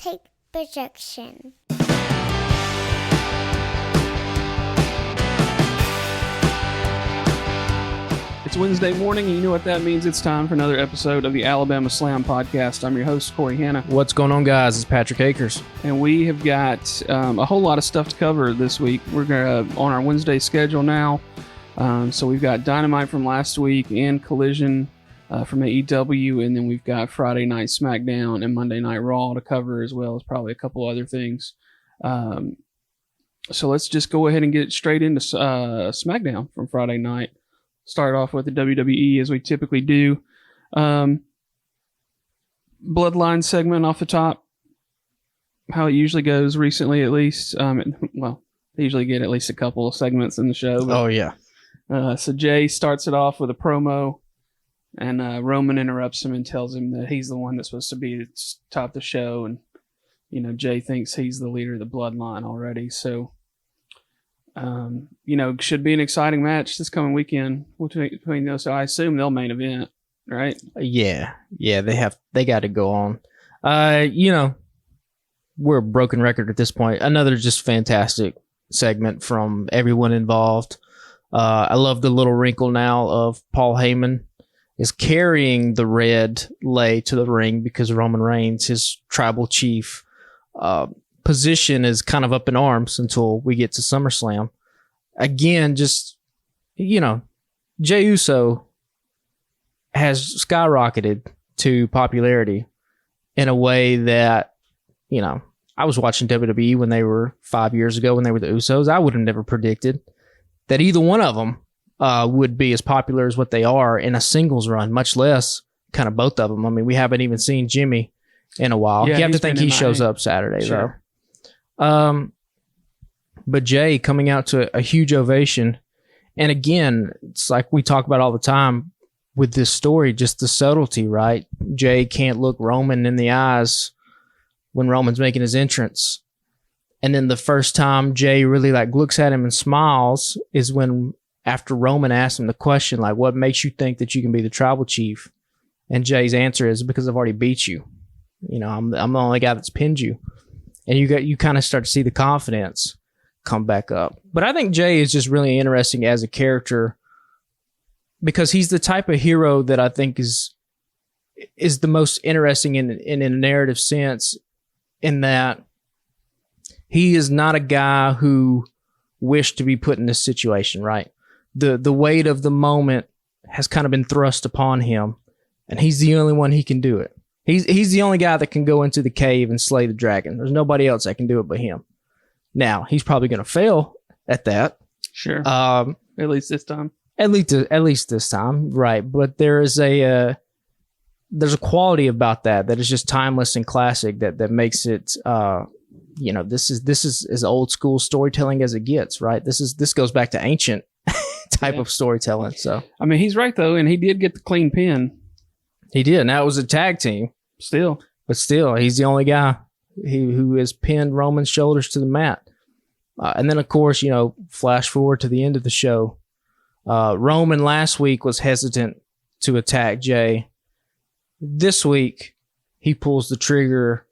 take projection. It's Wednesday morning, and you know what that means. It's time for another episode of the Alabama Slam Podcast. I'm your host, Corey Hanna. What's going on, guys? It's Patrick Akers. And we have got a whole lot of stuff to cover this week. We're on our Wednesday schedule now. So we've got Dynamite from last week and Collision from AEW, and then we've got Friday Night SmackDown and Monday Night Raw to cover, as well as probably a couple other things. So let's just go ahead and get straight into SmackDown from Friday night. Start off with the WWE as we typically do. Bloodline segment off the top. How it usually goes recently, at least. Well, they usually get at least a couple of segments in the show. Oh, yeah. So Jay starts it off with a promo, and Roman interrupts him and tells him that he's the one that's supposed to be top the show. And, Jay thinks he's the leader of the Bloodline already. So, should be an exciting match this coming weekend between those. So I assume they'll main event, right? Yeah, they got to go on. We're a broken record at this point. Another just fantastic segment from everyone involved. I love the little wrinkle now of Paul Heyman is carrying the red lay to the ring because Roman Reigns, his tribal chief, position is kind of up in arms until we get to SummerSlam. Again, just, Jey Uso has skyrocketed to popularity in a way that, I was watching WWE when they were 5 years ago when they were the Usos. I would have never predicted that either one of them would be as popular as what they are in a singles run, much less kind of both of them. I mean, we haven't even seen Jimmy in a while. Yeah, you have to think he shows up Saturday, sure, though. But Jay coming out to a huge ovation. And again, it's like we talk about all the time with this story, just the subtlety, right? Jay can't look Roman in the eyes when Roman's making his entrance. And then the first time Jay really looks at him and smiles is when after Roman asks him the question, what makes you think that you can be the tribal chief? And Jay's answer is because I've already beat you. I'm the only guy that's pinned you. And you kind of start to see the confidence come back up. But I think Jay is just really interesting as a character because he's the type of hero that I think is the most interesting in a narrative sense, in that he is not a guy who wished to be put in this situation, right? The weight of the moment has kind of been thrust upon him, and he's the only one he can do it. He's the only guy that can go into the cave and slay the dragon. There's nobody else that can do it but him. Now, he's probably going to fail at that. Sure. At least this time. At least this time, right? But there's a quality about that is just timeless and classic that makes it. This is as old school storytelling as it gets, right? This goes back to ancient type of storytelling. So I mean, he's right though, and he did get the clean pin. He did. Now it was a tag team, but still, he's the only guy who has pinned Roman's shoulders to the mat. And then, of course, flash forward to the end of the show. Roman last week was hesitant to attack Jay. This week, he pulls the trigger,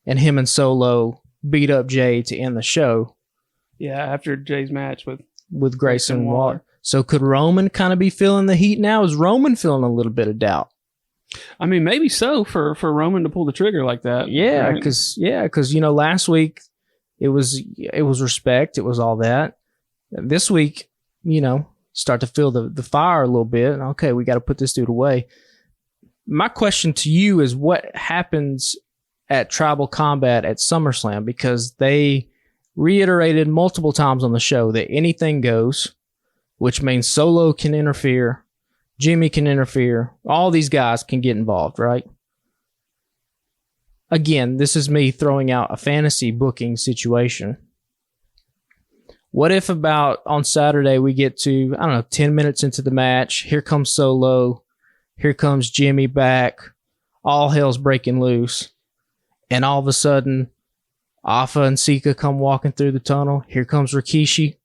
and him and Solo beat up Jay to end the show. Yeah, after Jay's match with Grayson Waller. So could Roman kind of be feeling the heat now? Is Roman feeling a little bit of doubt? I mean, maybe so for Roman to pull the trigger like that. Yeah, because last week it was respect, it was all that. This week, start to feel the fire a little bit. Okay, we got to put this dude away. My question to you is, what happens at Tribal Combat at SummerSlam? Because they reiterated multiple times on the show that anything goes, which means Solo can interfere, Jimmy can interfere, all these guys can get involved, right? Again, this is me throwing out a fantasy booking situation. What if on Saturday we get to, 10 minutes into the match, here comes Solo, here comes Jimmy back, all hell's breaking loose, and all of a sudden, Alpha and Sika come walking through the tunnel, here comes Rikishi,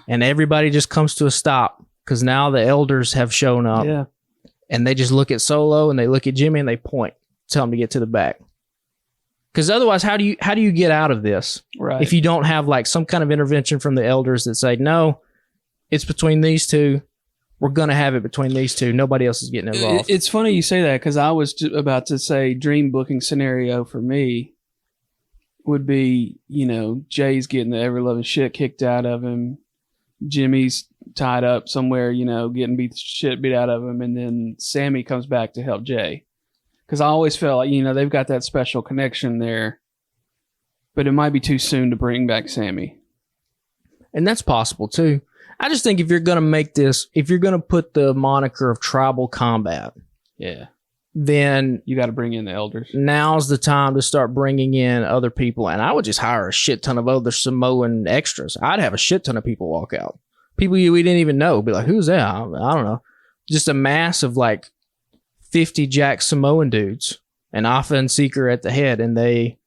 and everybody just comes to a stop. Because now the elders have shown up, and they just look at Solo and they look at Jimmy and they point, tell him to get to the back. Because otherwise, how do you get out of this? Right. If you don't have like some kind of intervention from the elders that say, no, it's between these two. We're going to have it between these two. Nobody else is getting involved. It's funny you say that because I was about to say dream booking scenario for me would be, Jay's getting the ever-loving shit kicked out of him. Jimmy's tied up somewhere, getting shit beat out of him. And then Sammy comes back to help Jay. Because I always felt like, they've got that special connection there. But it might be too soon to bring back Sammy. And that's possible, too. I just think if you're going to put the moniker of tribal combat, then you got to bring in the elders. Now's the time to start bringing in other people. And I would just hire a shit ton of other Samoan extras. I'd have a shit ton of people walk out. People we didn't even know. Be like, who's that? I don't know. Just a mass of like 50 jack Samoan dudes and Alpha and Seeker at the head. And they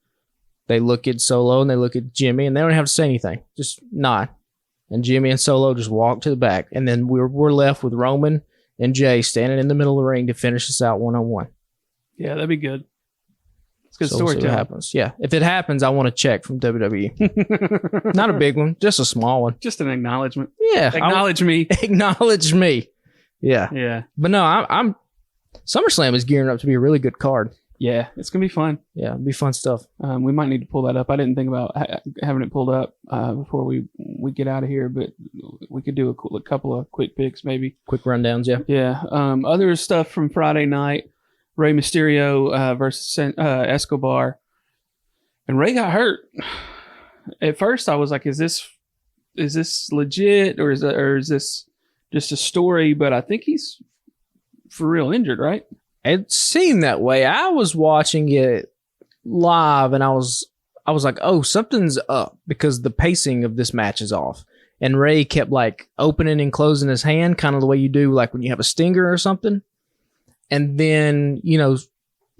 look at Solo and they look at Jimmy and they don't have to say anything. Just nod. And Jimmy and Solo just walk to the back. And then we're left with Roman and Jay standing in the middle of the ring to finish us out one-on-one. Yeah, that'd be good. It's good We'll see what happens. Yeah. If it happens, I want a check from WWE. Not a big one, just a small one. Just an acknowledgement. Yeah. Acknowledge me. Acknowledge me. Yeah. Yeah. But no, I'm SummerSlam is gearing up to be a really good card. Yeah, it's going to be fun. Yeah, it'll be fun stuff. We might need to pull that up. I didn't think about having it pulled up before we get out of here, but we could do a couple of quick picks maybe. Quick rundowns, yeah. Yeah. Other stuff from Friday night, Rey Mysterio versus Escobar. And Rey got hurt. At first I was like, is this legit or is this just a story? But I think he's for real injured, right? It seemed that way. I was watching it live and I was like, oh, something's up because the pacing of this match is off. And Rey kept like opening and closing his hand, kind of the way you do like when you have a stinger or something. And then,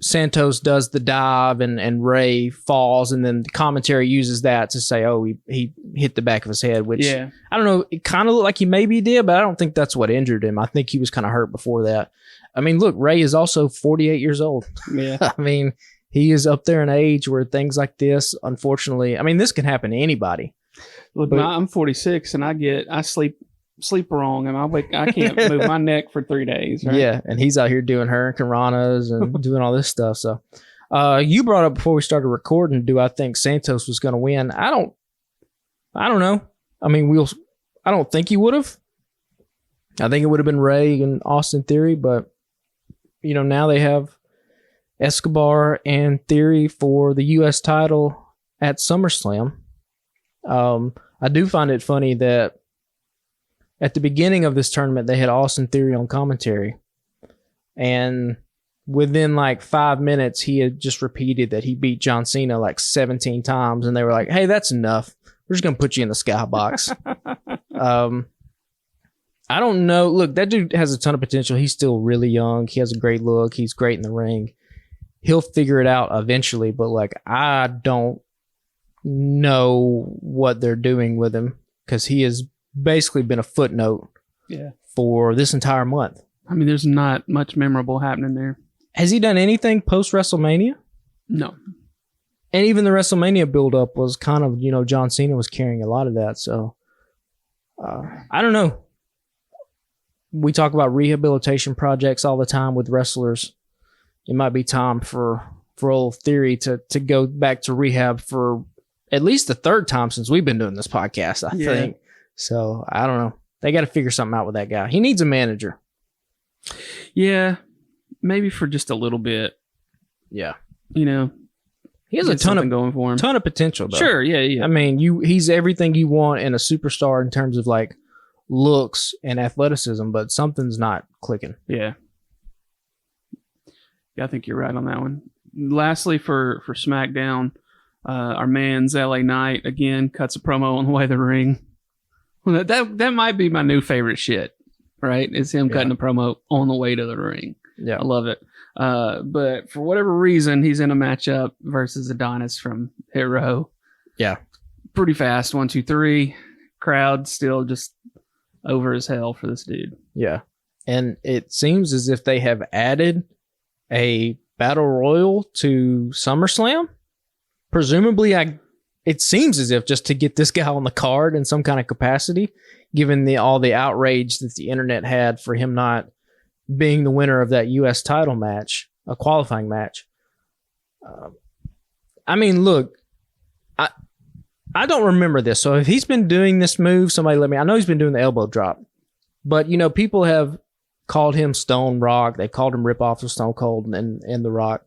Santos does the dive and Rey falls, and then the commentary uses that to say, oh, he hit the back of his head, which I don't know. It kind of looked like he maybe did, but I don't think that's what injured him. I think he was kind of hurt before that. I mean, look, Rey is also 48 years old. Yeah. I mean, he is up there in age where things like this, unfortunately, I mean, this can happen to anybody. Look, I'm 46 and I sleep wrong and I can't move my neck for 3 days. Right? Yeah. And he's out here doing hurricanranas and doing all this stuff. So, you brought up before we started recording, do I think Santos was going to win? I don't know. I mean, I don't think he would have. I think it would have been Rey and Austin Theory, but now they have Escobar and Theory for the U.S. title at SummerSlam. I do find it funny that at the beginning of this tournament, they had Austin Theory on commentary. And within like 5 minutes, he had just repeated that he beat John Cena like 17 times. And they were like, hey, that's enough. We're just going to put you in the skybox. I don't know. Look, that dude has a ton of potential. He's still really young. He has a great look. He's great in the ring. He'll figure it out eventually, but like, I don't know what they're doing with him because he has basically been a footnote for this entire month. I mean, there's not much memorable happening there. Has he done anything post WrestleMania? No. And even the WrestleMania build-up was kind of, John Cena was carrying a lot of that. So, I don't know. We talk about rehabilitation projects all the time with wrestlers. It might be time for old Theory to go back to rehab for at least the third time since we've been doing this podcast, I think. So, I don't know. They got to figure something out with that guy. He needs a manager. Yeah. Maybe for just a little bit. Yeah. He has a ton of going for him. Ton of potential, though. Sure, yeah. I mean, he's everything you want in a superstar in terms of like looks and athleticism, but something's not clicking. Yeah, I think you're right on that one. Lastly, for SmackDown, our man's LA Knight again cuts a promo on the way to the ring. Well, that might be my new favorite shit. Right, it's him cutting a promo on the way to the ring. Yeah, I love it. But for whatever reason, he's in a matchup versus Adonis from Hit Row. Yeah, pretty fast. 1, 2, 3. Crowd still just over as hell for this dude. Yeah. And it seems as if they have added a battle royal to SummerSlam. presumably, it seems as if just to get this guy on the card in some kind of capacity, given all the outrage that the internet had for him not being the winner of that U.S. title match, a qualifying match. I mean, look, I don't remember this. So if he's been doing this move, somebody let me. I know he's been doing the elbow drop, but people have called him Stone Rock. They called him rip off of Stone Cold and The Rock.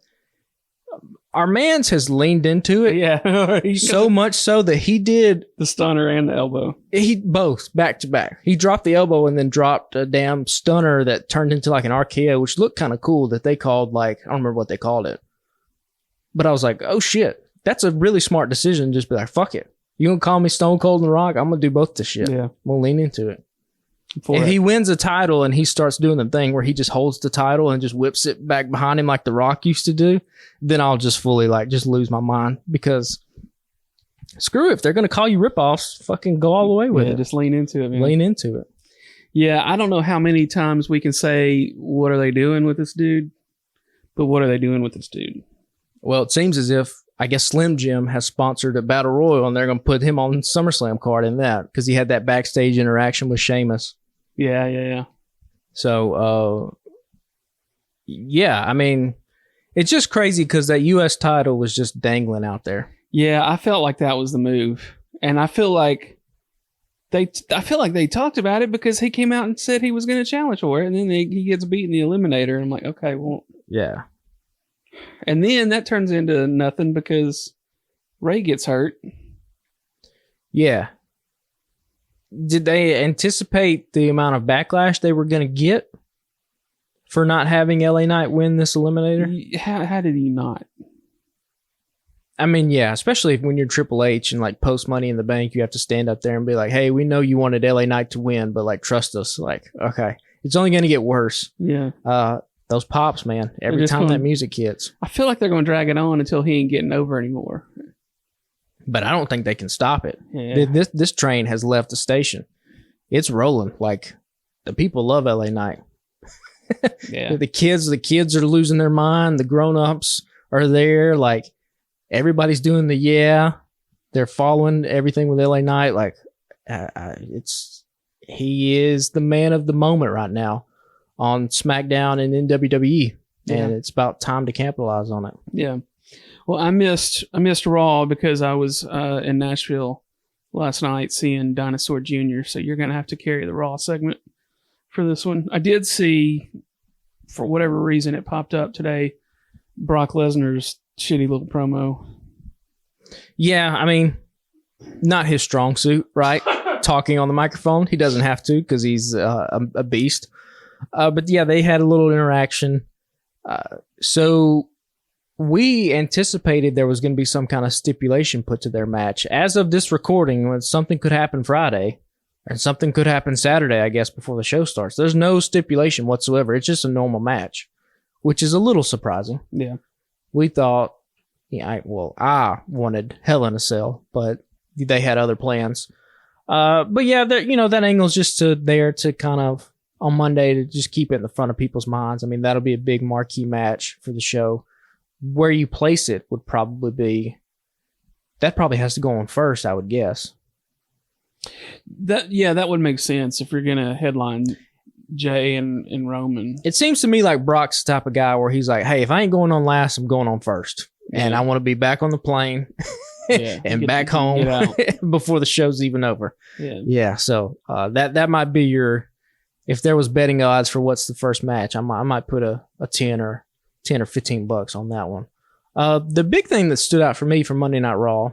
Our man's has leaned into it. Yeah. So much so that he did the stunner and the elbow. He both back to back. He dropped the elbow and then dropped a damn stunner that turned into like an RKO, which looked kind of cool that they called I don't remember what they called it. But I was like, oh shit, that's a really smart decision. Just be like, fuck it. You gonna call me Stone Cold and The Rock? I'm gonna do both this shit. Yeah. We'll lean into it. If he wins a title and he starts doing the thing where he just holds the title and just whips it back behind him like The Rock used to do, then I'll just fully just lose my mind, because screw it. If they're going to call you ripoffs, fucking go all the way with it. Just lean into it, man. Lean into it. Yeah, I don't know how many times we can say, what are they doing with this dude? But what are they doing with this dude? Well, it seems as if, I guess Slim Jim has sponsored a Battle Royal and they're going to put him on SummerSlam card in that, because he had that backstage interaction with Sheamus. Yeah. So, yeah, I mean, it's just crazy because that U.S. title was just dangling out there. Yeah, I felt like that was the move. And I feel like they talked about it because he came out and said he was going to challenge for it, and then he gets beat in the Eliminator, and I'm like, okay, well. Yeah. And then that turns into nothing because Rey gets hurt. Yeah. Did they anticipate the amount of backlash they were going to get for not having LA Knight win this Eliminator? How did he not? I mean, yeah, especially when you're Triple H and like post Money in the Bank, you have to stand up there and be like, hey, we know you wanted LA Knight to win, but like, trust us. Like, okay, it's only going to get worse. Yeah. Those pops, man, every time that music hits. I feel like they're going to drag it on until he ain't getting over anymore. But I don't think they can stop it. Yeah. This train has left the station. It's rolling. Like, the people love LA Knight. Yeah. The kids are losing their mind. The grown-ups are there. Like, everybody's doing they're following everything with LA Knight. Like, he is the man of the moment right now on SmackDown and in WWE. Yeah. And it's about time to capitalize on it. Yeah. Well, I missed Raw because I was in Nashville last night seeing Dinosaur Jr., so you're going to have to carry the Raw segment for this one. I did see, for whatever reason it popped up today, Brock Lesnar's shitty little promo. Yeah, I mean, not his strong suit, right? Talking on the microphone. He doesn't have to because he's a beast. But yeah, they had a little interaction. So we anticipated there was going to be some kind of stipulation put to their match. As of this recording, when something could happen Friday, and something could happen Saturday, I guess, before the show starts. There's no stipulation whatsoever. It's just a normal match, which is a little surprising. Yeah. We thought, I wanted Hell in a Cell, but they had other plans. But yeah, that angle's just there to kind of, on Monday, to just keep it in the front of people's minds. I mean, that'll be a big marquee match for the show. Where you place it would probably be, that probably has to go on first, I would guess. That would make sense if you're gonna headline Jay and Roman. It seems to me like Brock's the type of guy where he's like, hey, if I ain't going on last, I'm going on first. Yeah. And I want to be back on the plane and back home before the show's even over. Yeah. So that might be if there was betting odds for what's the first match, I might put a 10 or $15 on that one. The big thing that stood out for me from Monday Night Raw,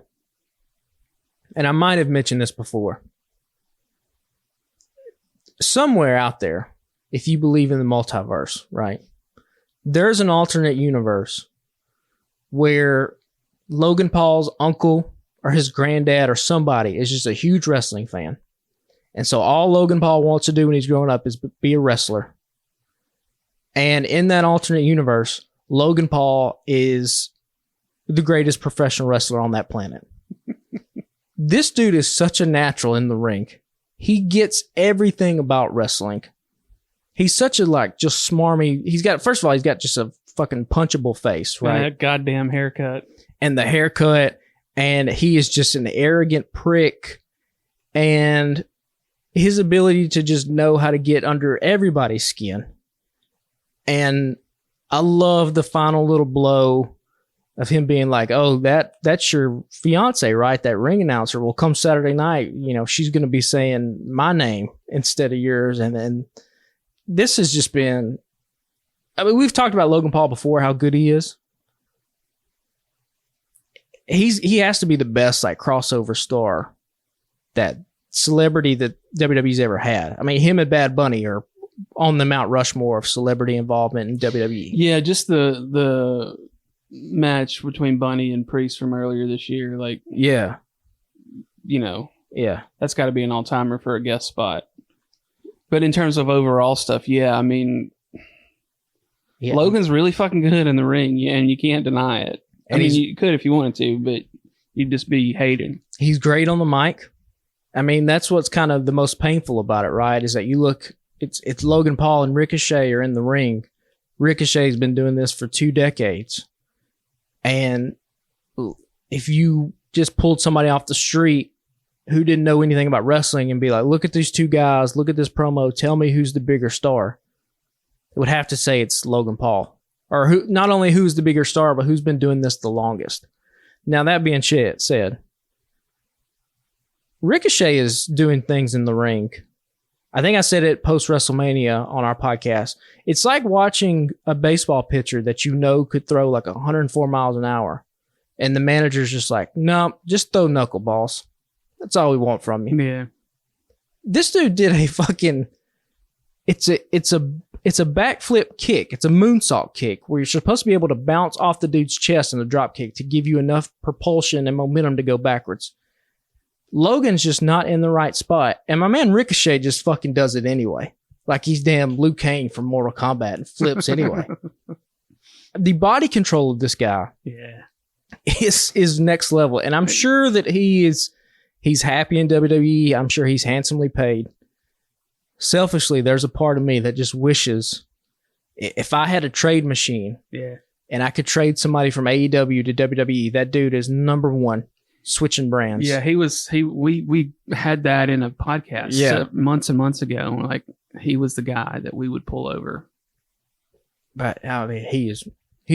and I might have mentioned this before, somewhere out there, if you believe in the multiverse, right, there's an alternate universe where Logan Paul's uncle or his granddad or somebody is just a huge wrestling fan. And so all Logan Paul wants to do when he's growing up is be a wrestler. And in that alternate universe, Logan Paul is the greatest professional wrestler on that planet. This dude is such a natural in the ring. He gets everything about wrestling. He's such a just smarmy. First of all, he's got just a fucking punchable face, right? That goddamn haircut. And the haircut and he is just an arrogant prick, and his ability to just know how to get under everybody's skin. And I love the final little blow of him being like, oh, that's your fiance, right? That ring announcer. Well, come Saturday night, she's going to be saying my name instead of yours. And then this has just been, I mean, we've talked about Logan Paul before, how good he is. He has to be the best like crossover star, that celebrity that WWE's ever had. I mean, him and Bad Bunny are on the Mount Rushmore of celebrity involvement in WWE. Yeah, just the match between Bunny and Priest from earlier this year, like, yeah, yeah, that's got to be an all-timer for a guest spot. But in terms of overall stuff, yeah, I mean, Logan's really fucking good in the ring, and you can't deny it. I mean, you could if you wanted to, but you'd just be hating. He's great on the mic. I mean, that's what's kind of the most painful about it, right? Is that you look, it's Logan Paul and Ricochet are in the ring. Ricochet's been doing this for 2 decades. And if you just pulled somebody off the street who didn't know anything about wrestling and be like, look at these 2 guys, look at this promo, tell me who's the bigger star, it would have to say it's Logan Paul. Or who, not only who's the bigger star, but who's been doing this the longest. Now, that being said, Ricochet is doing things in the ring. I think I said it post-WrestleMania on our podcast. It's like watching a baseball pitcher that could throw like 104 miles an hour. And the manager's just like, no, just throw knuckleballs. That's all we want from you. Yeah. This dude did a fucking... It's a backflip kick. It's a moonsault kick where you're supposed to be able to bounce off the dude's chest in a drop kick to give you enough propulsion and momentum to go backwards. Logan's just not in the right spot. And my man Ricochet just fucking does it anyway. Like he's damn Liu Kang from Mortal Kombat and flips anyway. The body control of this guy is next level. And I'm sure that he's happy in WWE. I'm sure he's handsomely paid. Selfishly, there's a part of me that just wishes if I had a trade machine and I could trade somebody from AEW to WWE, that dude is number one. Switching brands. Yeah, we had that in a podcast months and months ago. Like, he was the guy that we would pull over. But I mean, he's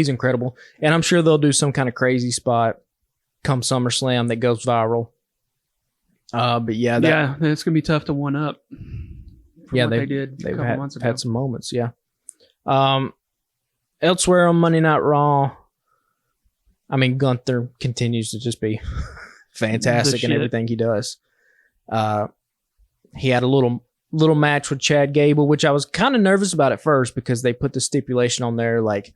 incredible. And I'm sure they'll do some kind of crazy spot come SummerSlam that goes viral. But it's gonna be tough to one up. They did a couple months ago. Had some moments, elsewhere on Monday Night Raw, I mean, Gunther continues to just be fantastic in everything he does. He had a little match with Chad Gable, which I was kind of nervous about at first because they put the stipulation on there like,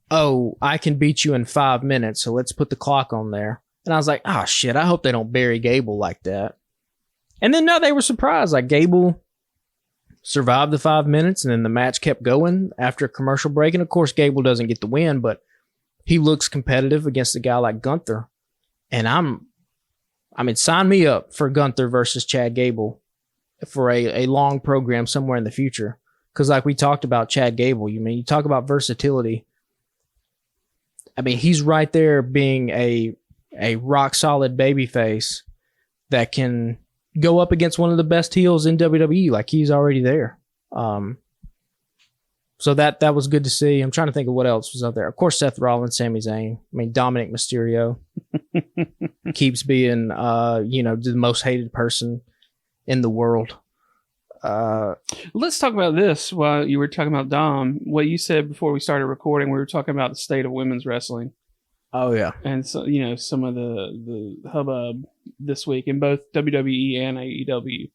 oh, I can beat you in 5 minutes, so let's put the clock on there. And I was like, oh, shit, I hope they don't bury Gable like that. And then, no, they were surprised. Like, Gable survived the 5 minutes, and then the match kept going after a commercial break. And, of course, Gable doesn't get the win, but he looks competitive against a guy like Gunther. And I mean, sign me up for Gunther versus Chad Gable for a long program somewhere in the future. Because like we talked about Chad Gable, you talk about versatility. I mean, he's right there being a rock-solid babyface that can go up against one of the best heels in WWE. Like, he's already there. So that was good to see. I'm trying to think of what else was out there. Of course, Seth Rollins, Sami Zayn. I mean, Dominic Mysterio keeps being, the most hated person in the world. Let's talk about this while you were talking about Dom. What you said before we started recording, we were talking about the state of women's wrestling. Oh, yeah. And so, some of the hubbub this week in both WWE and AEW.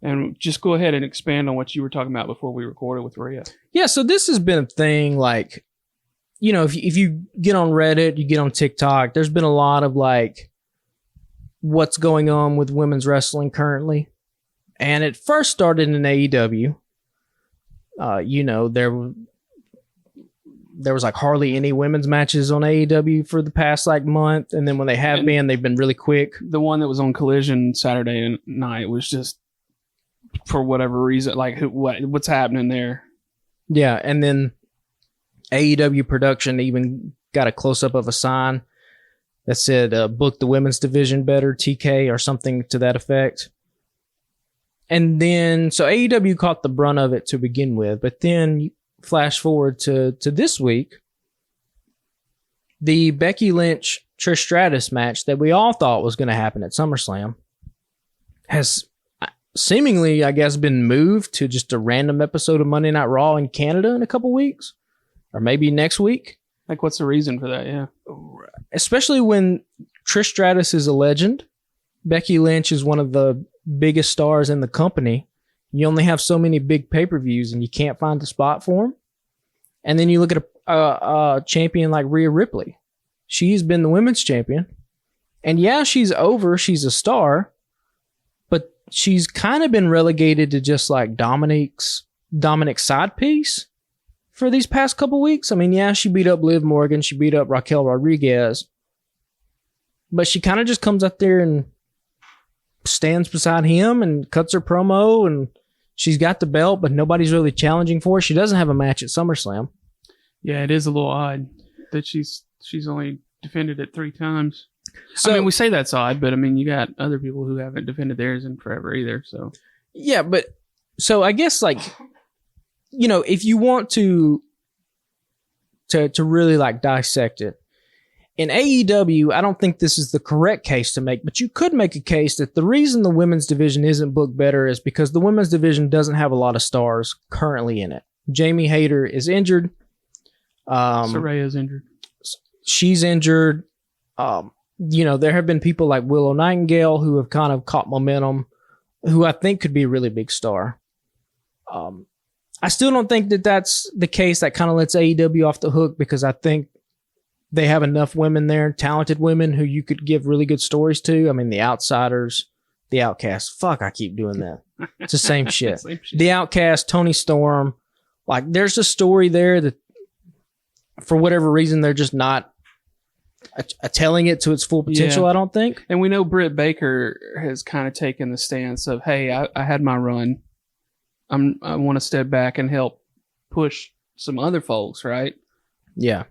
And just go ahead and expand on what you were talking about before we recorded with Rhea. Yeah, so this has been a thing, like, if you get on Reddit, you get on TikTok, there's been a lot of, like, what's going on with women's wrestling currently. And it first started in AEW. There was, like, hardly any women's matches on AEW for the past, like, month. And then when they have been, they've been really quick. The one that was on Collision Saturday night was just... for whatever reason, like what's happening there. Yeah, and then AEW production even got a close-up of a sign that said, book the women's division better, TK, or something to that effect. And then, so AEW caught the brunt of it to begin with, but then flash forward to this week, the Becky Lynch Trish Stratus match that we all thought was going to happen at SummerSlam has seemingly, I guess, been moved to just a random episode of Monday Night Raw in Canada in a couple weeks, or maybe next week. Like, what's the reason for that? Yeah. Especially when Trish Stratus is a legend. Becky Lynch is one of the biggest stars in the company. You only have so many big pay-per-views and you can't find a spot for them. And then you look at a champion like Rhea Ripley. She's been the women's champion. And yeah, she's over. She's a star. But she's kind of been relegated to just like Dominic's side piece for these past couple weeks. I mean, yeah, she beat up Liv Morgan. She beat up Raquel Rodriguez. But she kind of just comes out there and stands beside him and cuts her promo, and she's got the belt, but nobody's really challenging for her. She doesn't have a match at SummerSlam. Yeah, it is a little odd that she's only defended it 3 times. So, I mean, we say that's odd, but I mean, you got other people who haven't defended theirs in forever either. So yeah, but so I guess, like, you know, if you want to really like dissect it, in AEW, I don't think this is the correct case to make, but you could make a case that the reason the women's division isn't booked better is because the women's division doesn't have a lot of stars currently in it. Jamie Hayter is injured. Soraya's injured. She's injured. You know, there have been people like Willow Nightingale who have kind of caught momentum, who I think could be a really big star. I still don't think that that's the case that kind of lets AEW off the hook, because I think they have enough women there, talented women who you could give really good stories to. I mean, the Outsiders, the Outcasts. Fuck, I keep doing that. It's the same shit. The Outcast, Tony Storm. Like, there's a story there that, for whatever reason, they're just not telling it to its full potential, yeah. I don't think. And we know Britt Baker has kind of taken the stance of, hey, I had my run. I want to step back and help push some other folks, right? Yeah.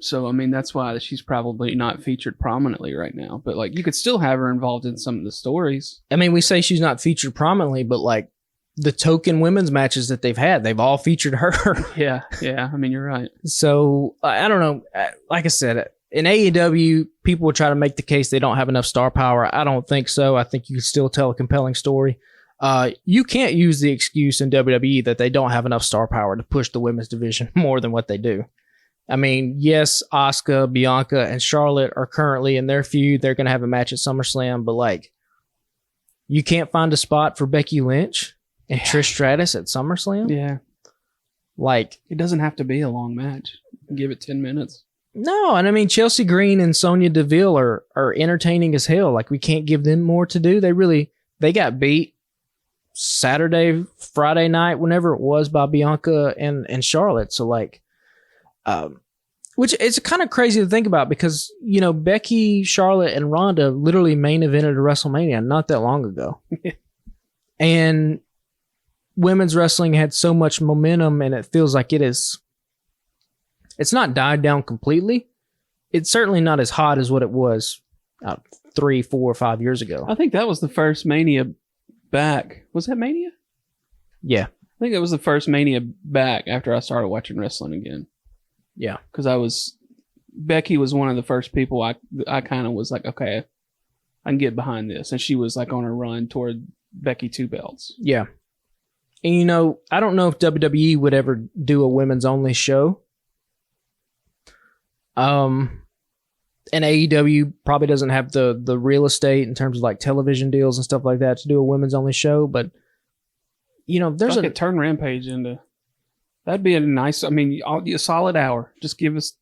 So, I mean, that's why she's probably not featured prominently right now. But, like, you could still have her involved in some of the stories. I mean, we say she's not featured prominently, but, like, the token women's matches that they've had, they've all featured her. Yeah. I mean, you're right. So, I don't know. Like I said, in AEW, people will try to make the case they don't have enough star power. I don't think so. I think you can still tell a compelling story. You can't use the excuse in WWE that they don't have enough star power to push the women's division more than what they do. I mean, yes, Asuka, Bianca, and Charlotte are currently in their feud. They're going to have a match at SummerSlam, but, like, you can't find a spot for Becky Lynch and Trish Stratus at SummerSlam? Yeah. Like, it doesn't have to be a long match. Give it 10 minutes. No, and I mean, Chelsea Green and Sonya Deville are entertaining as hell. Like, we can't give them more to do. They got beat Saturday, Friday night, whenever it was, by Bianca and Charlotte. So, like, which it's kind of crazy to think about, because, you know, Becky, Charlotte, and Ronda literally main evented a WrestleMania not that long ago. And women's wrestling had so much momentum, and it feels like it's not died down completely. It's certainly not as hot as what it was 3, 4, 5 years ago. I think that was the first Mania back. Was that Mania? Yeah. I think it was the first Mania back after I started watching wrestling again. Yeah. Because Becky was one of the first people I kind of was like, okay, I can get behind this. And she was like on her run toward Becky 2 belts. Yeah. And, you know, I don't know if WWE would ever do a women's only show. And AEW probably doesn't have the real estate in terms of like television deals and stuff like that to do a women's only show. But, you know, there's turn Rampage into, that'd be a nice, I mean, a solid hour. Just give us.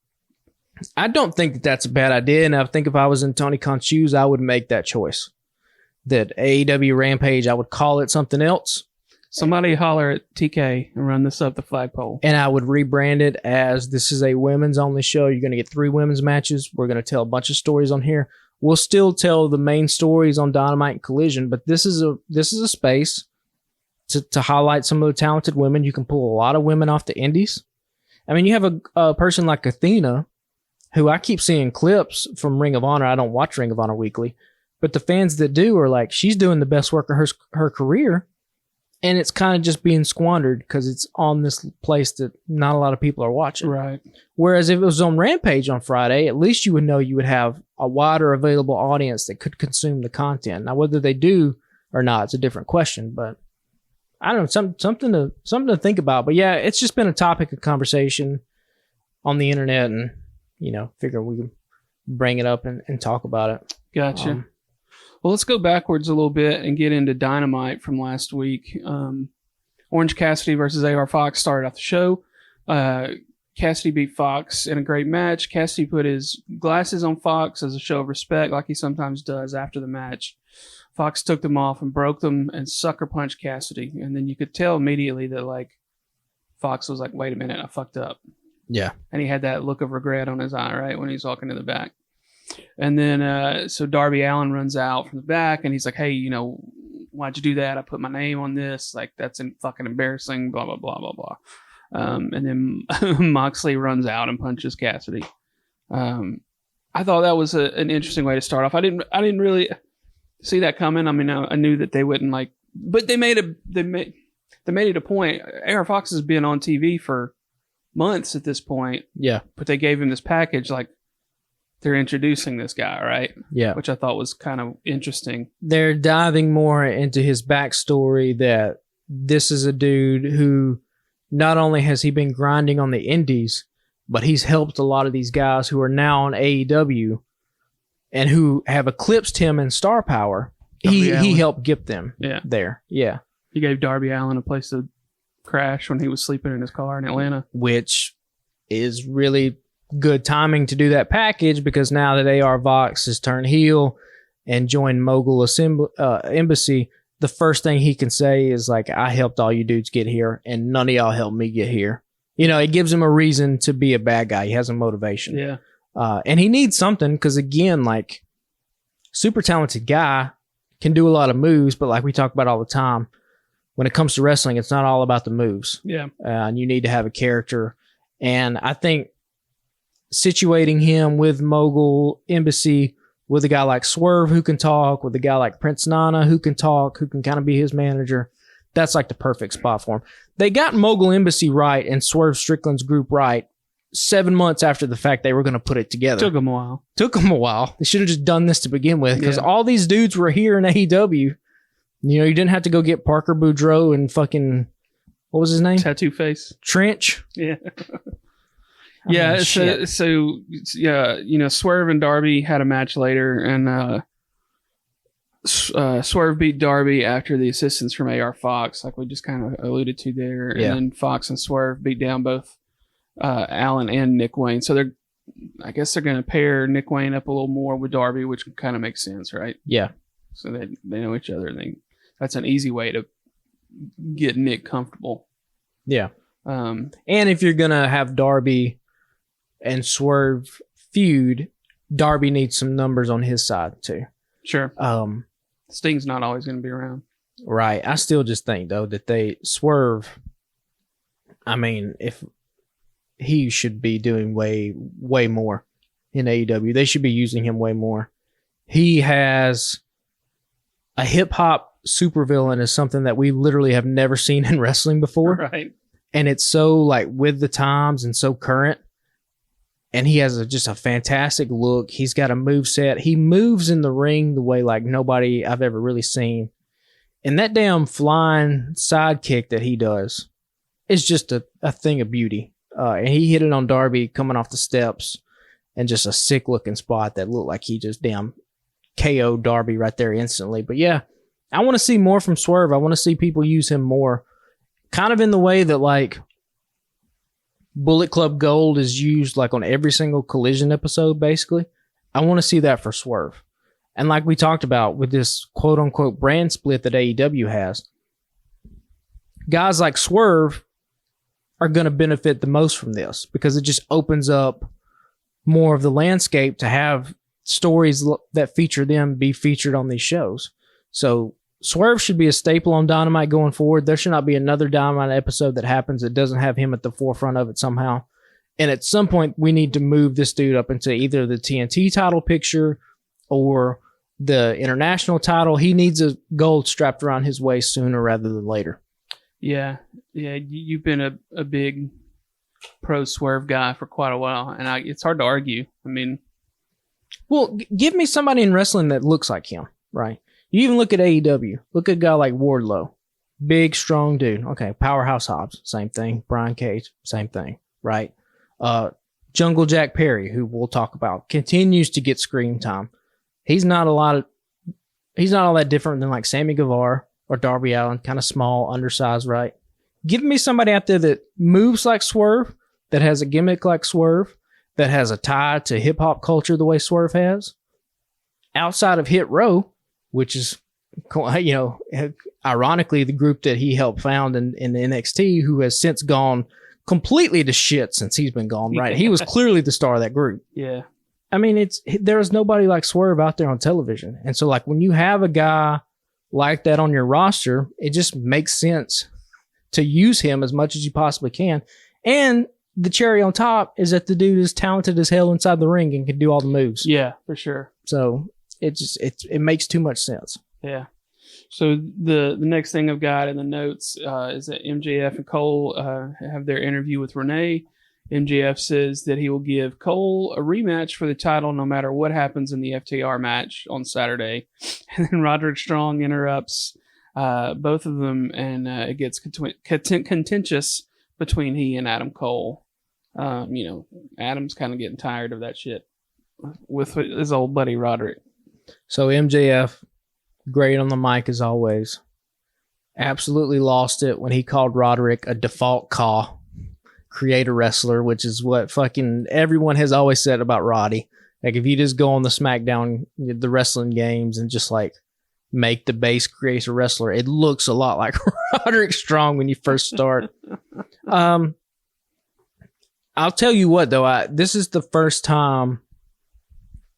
I don't think that that's a bad idea. And I think if I was in Tony Khan's shoes, I would make that choice. That AEW Rampage, I would call it something else. Somebody holler at TK and run this up the flagpole. And I would rebrand it as, this is a women's only show. You're going to get 3 women's matches. We're going to tell a bunch of stories on here. We'll still tell the main stories on Dynamite and Collision, but this is a space to highlight some of the talented women. You can pull a lot of women off the indies. I mean, you have a person like Athena who I keep seeing clips from Ring of Honor. I don't watch Ring of Honor weekly, but the fans that do are like, she's doing the best work of her career, and it's kind of just being squandered because it's on this place that not a lot of people are watching. Right. Whereas if it was on Rampage on Friday, at least you would know you would have a wider available audience that could consume the content. Now, whether they do or not, it's a different question, but I don't know, something to think about. But yeah, it's just been a topic of conversation on the internet, and figure we can bring it up and talk about it. Gotcha. Well, let's go backwards a little bit and get into Dynamite from last week. Orange Cassidy versus AR Fox started off the show. Cassidy beat Fox in a great match. Cassidy put his glasses on Fox as a show of respect, like he sometimes does after the match. Fox took them off and broke them and sucker punched Cassidy. And then you could tell immediately that, like, Fox was like, wait a minute, I fucked up. Yeah. And he had that look of regret on his eye, right, when he's walking to the back. And then, so Darby Allin runs out from the back, and he's like, hey, why'd you do that? I put my name on this. Like, that's fucking embarrassing, blah, blah, blah, blah, blah. And then Moxley runs out and punches Cassidy. I thought that was an interesting way to start off. I didn't really see that coming. I mean, I knew that they wouldn't but they made it a point. AR Fox has been on TV for months at this point. Yeah. But they gave him this package, like, they're introducing this guy, right? Yeah. Which I thought was kind of interesting. They're diving more into his backstory, that this is a dude who not only has he been grinding on the indies, but he's helped a lot of these guys who are now on AEW and who have eclipsed him in star power. He helped get them there. Yeah. He gave Darby Allin a place to crash when he was sleeping in his car in Atlanta. Which is really good timing to do that package, because now that AR Fox has turned heel and joined Mogul Embassy, the first thing he can say is like, I helped all you dudes get here and none of y'all helped me get here. It gives him a reason to be a bad guy. He has a motivation. Yeah. And he needs something, because again, like, super talented guy, can do a lot of moves, but like we talk about all the time, when it comes to wrestling, it's not all about the moves. Yeah. And you need to have a character. And I think situating him with Mogul Embassy, with a guy like Swerve who can talk, with a guy like Prince Nana who can talk, who can kind of be his manager, that's like the perfect spot for him. They got Mogul Embassy right and Swerve Strickland's group right 7 months after the fact they were going to put it together. Took them a while. They should have just done this to begin with, because all these dudes were here in AEW. You didn't have to go get Parker Boudreaux and fucking, what was his name? Tattoo Face. Trench. Yeah. Yeah, Swerve and Darby had a match later, and Swerve beat Darby after the assistance from AR Fox, like we just kind of alluded to there. Yeah. And then Fox and Swerve beat down both Allen and Nick Wayne. So I guess they're going to pair Nick Wayne up a little more with Darby, which kind of makes sense, right? Yeah. So they know each other. That's an easy way to get Nick comfortable. Yeah. And if you're going to have Darby and Swerve feud, Darby needs some numbers on his side too. Sure. Sting's not always going to be around. Right. I still just think though that Swerve, I mean, if he should be doing way more in AEW, they should be using him way more. He has a hip hop supervillain is something that we literally have never seen in wrestling before. Right. And it's so like with the times and so current. And he has just a fantastic look. He's got a move set. He moves in the ring the way like nobody I've ever really seen. And that damn flying sidekick that he does is just a thing of beauty. And he hit it on Darby coming off the steps, and just a sick looking spot that looked like he just damn KO'd Darby right there instantly. But yeah, I want to see more from Swerve. I want to see people use him more, kind of in the way that like Bullet Club Gold is used like on every single Collision episode, basically. I want to see that for Swerve. And like we talked about with this quote unquote brand split that AEW has, guys like Swerve are going to benefit the most from this, because it just opens up more of the landscape to have stories that feature them be featured on these shows. So Swerve should be a staple on Dynamite going forward. There should not be another Dynamite episode that happens that doesn't have him at the forefront of it somehow. And at some point, we need to move this dude up into either the TNT title picture or the international title. He needs a gold strapped around his waist sooner rather than later. Yeah. You've been a big pro Swerve guy for quite a while, and it's hard to argue. I mean, well, give me somebody in wrestling that looks like him, right? You even look at AEW. Look at a guy like Wardlow. Big, strong dude. Okay, Powerhouse Hobbs, same thing. Brian Cage, same thing, right? Jungle Jack Perry, who we'll talk about, continues to get screen time. He's not all that different than like Sammy Guevara or Darby Allin, kind of small, undersized, right? Give me somebody out there that moves like Swerve, that has a gimmick like Swerve, that has a tie to hip hop culture the way Swerve has. Outside of Hit Row, which is, you know, ironically the group that he helped found in the NXT, who has since gone completely to shit since he's been gone, right? He was clearly the star of that group. Yeah. I mean, there's nobody like Swerve out there on television. And so, like, when you have a guy like that on your roster, it just makes sense to use him as much as you possibly can. And the cherry on top is that the dude is talented as hell inside the ring and can do all the moves. Yeah, for sure. So it makes too much sense. Yeah. So the next thing I've got in the notes is that MJF and Cole have their interview with Renee. MJF says that he will give Cole a rematch for the title no matter what happens in the FTR match on Saturday. And then Roderick Strong interrupts both of them, and it gets contentious between he and Adam Cole. You know, Adam's kind of getting tired of that shit with his old buddy Roderick. So MJF, great on the mic as always. Absolutely lost it when he called Roderick a default call. Creator wrestler, which is what fucking everyone has always said about Roddy. Like, if you just go on the SmackDown, the wrestling games, and just like make the base creator wrestler, it looks a lot like Roderick Strong when you first start. I'll tell you what, though, this is the first time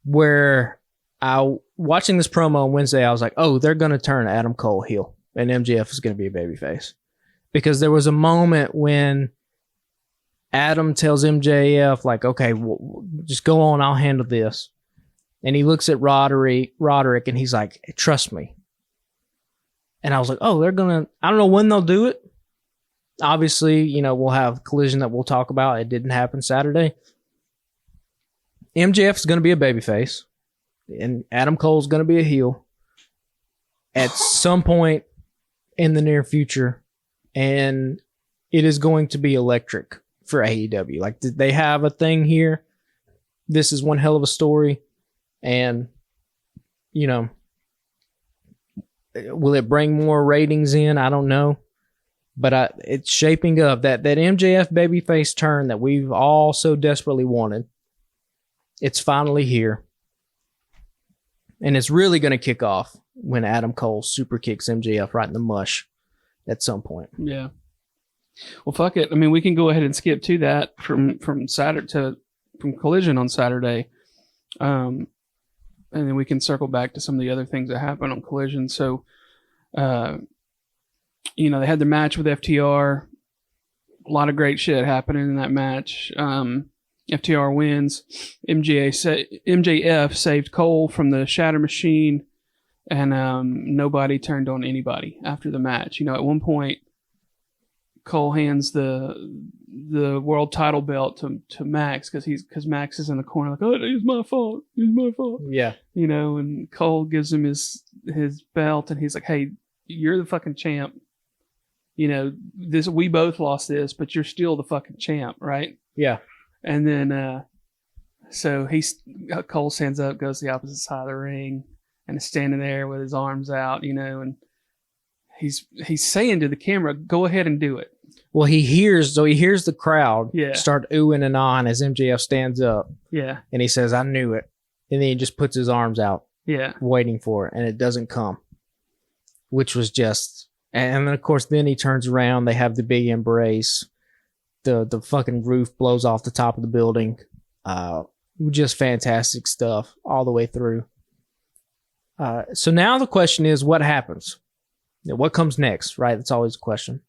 where watching this promo on Wednesday, I was like, oh, they're going to turn Adam Cole heel, and MJF is going to be a babyface. Because there was a moment when Adam tells MJF, like, okay, just go on, I'll handle this. And he looks at Roderick, and he's like, trust me. And I was like, oh, I don't know when they'll do it. Obviously, you know, we'll have Collision that we'll talk about. It didn't happen Saturday. MJF is going to be a babyface, and Adam Cole's going to be a heel at some point in the near future. And it is going to be electric for AEW. Like, they have a thing here. This is one hell of a story. And, you know, will it bring more ratings in? I don't know. But it's shaping up. That MJF babyface turn that we've all so desperately wanted, it's finally here. And it's really going to kick off when Adam Cole super kicks MJF right in the mush at some point. Yeah. Well, fuck it. I mean, we can go ahead and skip to that from Saturday from Collision on Saturday, and then we can circle back to some of the other things that happened on Collision. So, you know, they had the match with FTR. A lot of great shit happening in that match. FTR wins. MJF saved Cole from the Shatter Machine, and nobody turned on anybody after the match. You know, at one point, Cole hands the world title belt to Max because Max is in the corner like, oh, it's my fault. Yeah. You know, and Cole gives him his belt, and he's like, hey, you're the fucking champ. You know, we both lost this, but you're still the fucking champ, right? Yeah. And then so Cole stands up, goes to the opposite side of the ring, and is standing there with his arms out, you know, and he's saying to the camera, go ahead and do it. Well, he hears the crowd Yeah. start oohing and ahhing as MJF stands up. Yeah. And he says, I knew it. And then he just puts his arms out. Yeah. Waiting for it. And it doesn't come. Which was just... And then, of course, then he turns around. They have the big embrace. The fucking roof blows off the top of the building. Just fantastic stuff all the way through. So now the question is, what happens? What comes next, right? That's always a question.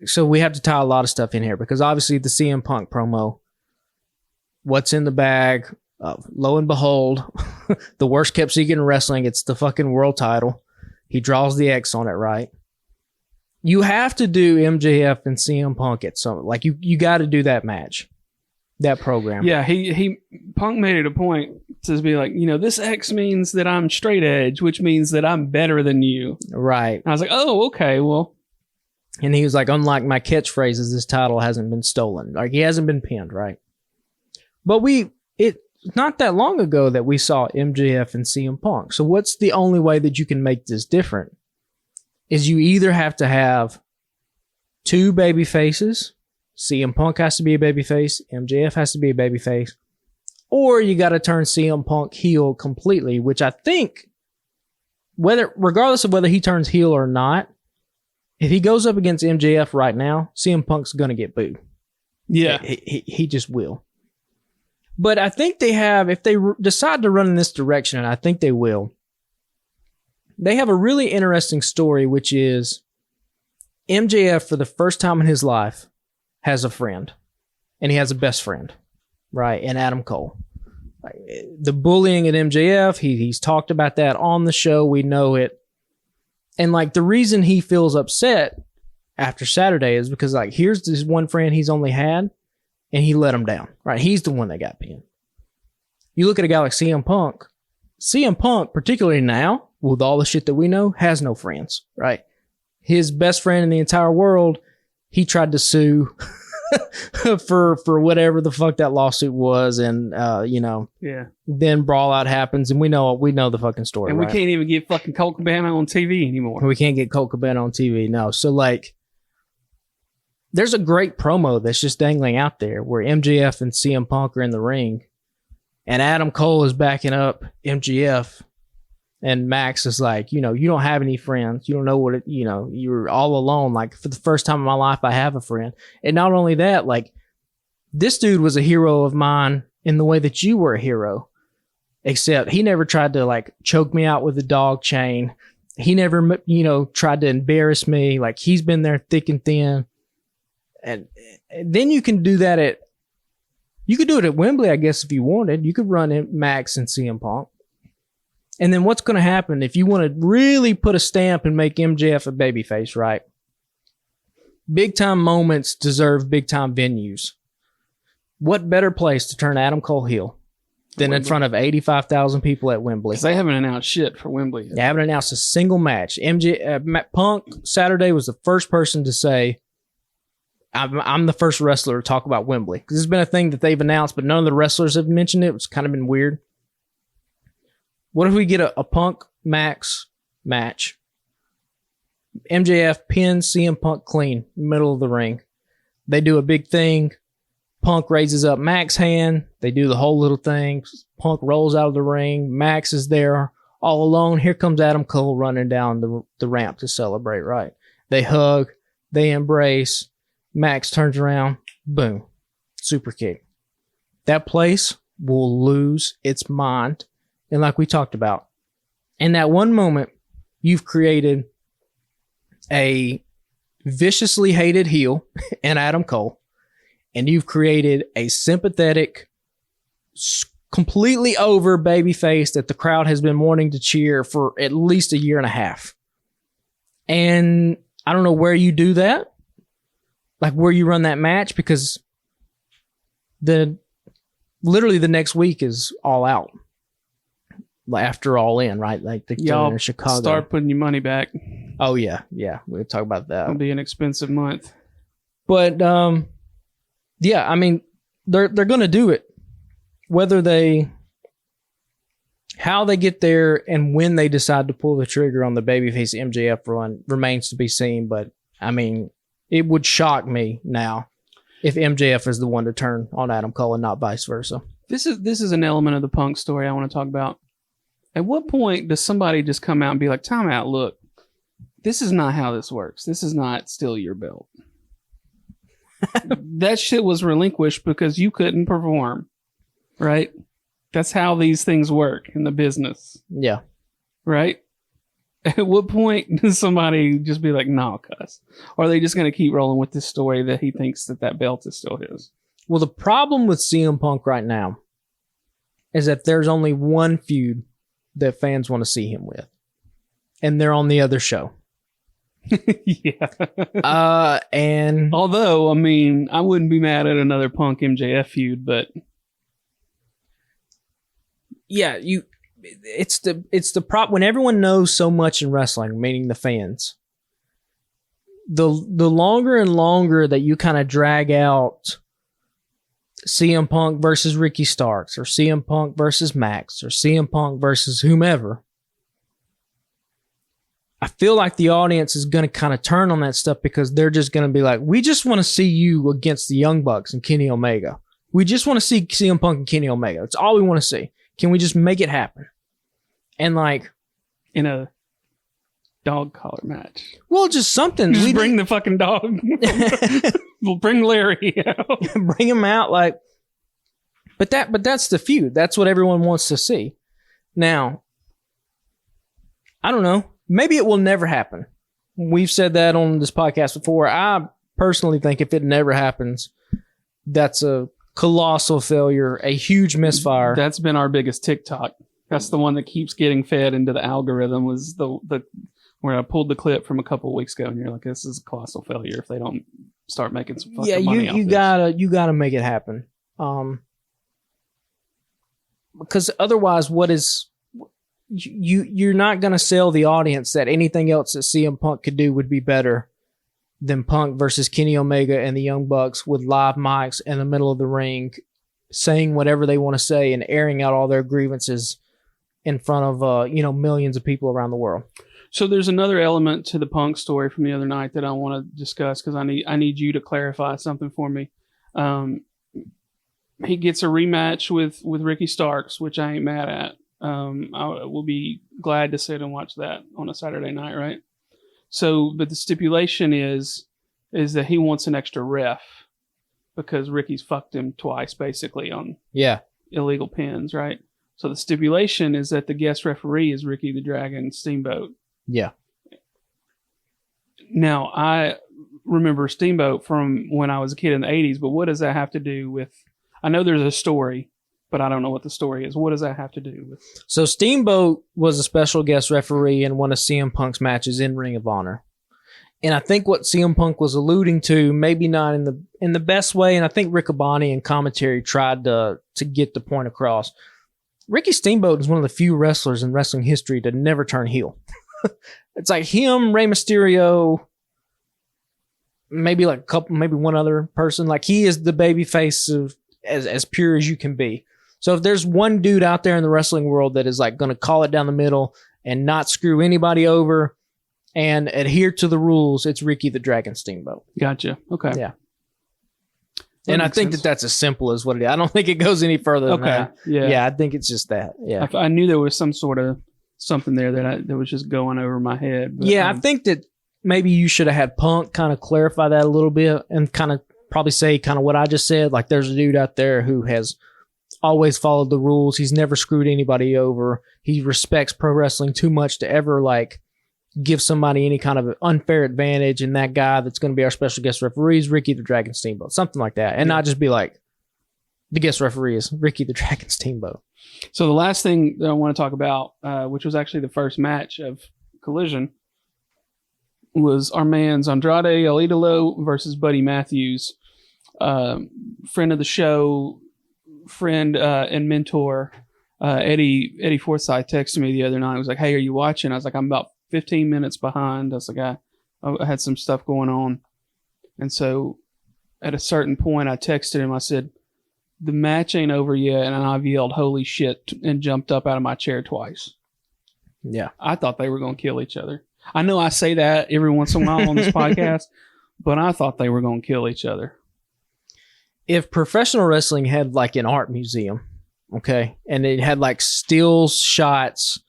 so we have to tie a lot of stuff in here because obviously the CM Punk promo, what's in the bag? Lo and behold, the worst kept secret in wrestling. It's the fucking world title. He draws the X on it, right? You have to do MJF and CM Punk at some, like you got to do that match, that program. Yeah, he Punk made it a point to be like, this X means that I'm straight edge, which means that I'm better than you. Right. And I was like, oh, okay, well. And he was like, unlike my catchphrases, this title hasn't been stolen. Like, he hasn't been pinned, right? But it's not that long ago that we saw MJF and CM Punk. So what's the only way that you can make this different? Is you either have to have two baby faces. CM Punk has to be a baby face. MJF has to be a baby face. Or you got to turn CM Punk heel completely, which I think, regardless of whether he turns heel or not, if he goes up against MJF right now, CM Punk's going to get booed. Yeah. He just will. But I think they have, if they decide to run in this direction, and I think they will, they have a really interesting story, which is MJF, for the first time in his life, has a friend. And he has a best friend, right? And Adam Cole. The bullying at MJF, he's talked about that on the show. We know it. And like the reason he feels upset after Saturday is because like here's this one friend he's only had and he let him down, right? He's the one that got pinned. You look at a guy like CM Punk. CM Punk, particularly now, with all the shit that we know, has no friends, right? His best friend in the entire world, he tried to sue for whatever the fuck that lawsuit was, and yeah. Then Brawlout happens, and we know the fucking story. And we can't even get fucking Colt Cabana on TV anymore. We can't get Colt Cabana on TV, no. So like, there's a great promo that's just dangling out there where MJF and CM Punk are in the ring, and Adam Cole is backing up MJF. And Max is like, you don't have any friends. You don't know what you're all alone. Like, for the first time in my life, I have a friend. And not only that, like, this dude was a hero of mine in the way that you were a hero. Except he never tried to, like, choke me out with a dog chain. He never, tried to embarrass me. Like, he's been there thick and thin. And then you can do that you could do it at Wembley, I guess, if you wanted. You could run in Max and CM Punk. And then what's going to happen if you want to really put a stamp and make MJF a babyface, right? Big time moments deserve big time venues. What better place to turn Adam Cole heel than in front of 85,000 people at Wembley? Because they haven't announced shit for Wembley yet. They haven't announced a single match. Punk Saturday was the first person to say, I'm the first wrestler to talk about Wembley. Because it's been a thing that they've announced, but none of the wrestlers have mentioned it. It's kind of been weird. What if we get a Punk Max match? MJF pins CM Punk clean, middle of the ring. They do a big thing. Punk raises up Max's hand. They do the whole little thing. Punk rolls out of the ring. Max is there all alone. Here comes Adam Cole running down the ramp to celebrate, right? They hug. They embrace. Max turns around. Boom. Super kick. That place will lose its mind. And like we talked about, in that one moment, you've created a viciously hated heel in Adam Cole, and you've created a sympathetic, completely over babyface that the crowd has been wanting to cheer for at least a year and a half. And I don't know where you do that, like where you run that match, because literally the next week is All Out. After All In, right? Like the in Chicago. Start putting your money back. Oh yeah. We'll talk about that. It'll be an expensive month. But yeah, I mean, they're gonna do it. How they get there and when they decide to pull the trigger on the babyface MJF run remains to be seen. But I mean, it would shock me now if MJF is the one to turn on Adam Cole and not vice versa. This is an element of the Punk story I want to talk about. At what point does somebody just come out and be like, time out, look, this is not how this works. This is not steal your belt. That shit was relinquished because you couldn't perform, right? That's how these things work in the business. Yeah. Right? At what point does somebody just be like, "No, cuss"? Or are they just going to keep rolling with this story that he thinks that belt is still his? Well, the problem with CM Punk right now is that there's only one feud that fans want to see him with, and they're on the other show. Yeah. And although, I mean, I wouldn't be mad at another Punk MJF feud, but yeah, it's the prop when everyone knows so much in wrestling, meaning the fans. The longer and longer that you kind of drag out CM Punk versus Ricky Starks, or CM Punk versus Max, or CM Punk versus whomever, I feel like the audience is going to kind of turn on that stuff because they're just going to be like, we just want to see you against the Young Bucks and Kenny Omega. We just want to see CM Punk and Kenny Omega. That's all we want to see. Can we just make it happen? And like in a dog collar match. Well, just something. Just bring the fucking dog. We'll bring Larry out. Bring him out, like. But that's the feud. That's what everyone wants to see. Now, I don't know. Maybe it will never happen. We've said that on this podcast before. I personally think if it never happens, that's a colossal failure, a huge misfire. That's been our biggest TikTok. That's the one that keeps getting fed into the algorithm. Was the where I pulled the clip from a couple of weeks ago, and you're like, "This is a colossal failure if they don't start making some fucking money." You gotta make it happen. Because otherwise, what is you're not gonna sell the audience that anything else that CM Punk could do would be better than Punk versus Kenny Omega and the Young Bucks with live mics in the middle of the ring, saying whatever they want to say and airing out all their grievances in front of millions of people around the world. So there's another element to the Punk story from the other night that I want to discuss because I need you to clarify something for me. He gets a rematch with Ricky Starks, which I ain't mad at. I will be glad to sit and watch that on a Saturday night, right? So, but the stipulation is that he wants an extra ref because Ricky's fucked him twice, basically, on illegal pins, right? So the stipulation is that the guest referee is Ricky the Dragon Steamboat. Yeah. Now, I remember Steamboat from when I was a kid in the 80s, but what does that have to do with... I know there's a story, but I don't know what the story is. What does that have to do with... So Steamboat was a special guest referee in one of CM Punk's matches in Ring of Honor. And I think what CM Punk was alluding to, maybe not in the best way, and I think Riccaboni in commentary tried to get the point across. Ricky Steamboat is one of the few wrestlers in wrestling history to never turn heel. It's like him, Rey Mysterio, maybe one other person. Like he is the baby face of as pure as you can be. So if there's one dude out there in the wrestling world that is like going to call it down the middle and not screw anybody over and adhere to the rules, it's Ricky the Dragon Steamboat. Gotcha. Okay. Yeah. And I think that's as simple as what it is. I don't think it goes any further than that. Yeah, I think it's just that. Yeah. I knew there was some sort of something there that was just going over my head. But, I think that maybe you should have had Punk kind of clarify that a little bit and kind of probably say kind of what I just said. Like there's a dude out there who has always followed the rules. He's never screwed anybody over. He respects pro wrestling too much to ever like give somebody any kind of unfair advantage, and that guy that's going to be our special guest referee is Ricky the Dragon Steamboat, something like that, and not just be like the guest referee is Ricky the Dragon Steamboat. So the last thing that I want to talk about, which was actually the first match of Collision, was our man's Andrade El Idolo versus Buddy Matthews, friend of the show, friend and mentor. Eddie Forsyth texted me the other night. He was like, "Hey, are you watching?" I was like, "I'm about 15 minutes behind." I was like, I had some stuff going on. And so at a certain point, I texted him. I said, "The match ain't over yet." And I've yelled, "Holy shit," and jumped up out of my chair twice. Yeah. I thought they were going to kill each other. I know I say that every once in a while on this podcast, but I thought they were going to kill each other. If professional wrestling had like an art museum, okay, and it had like still shots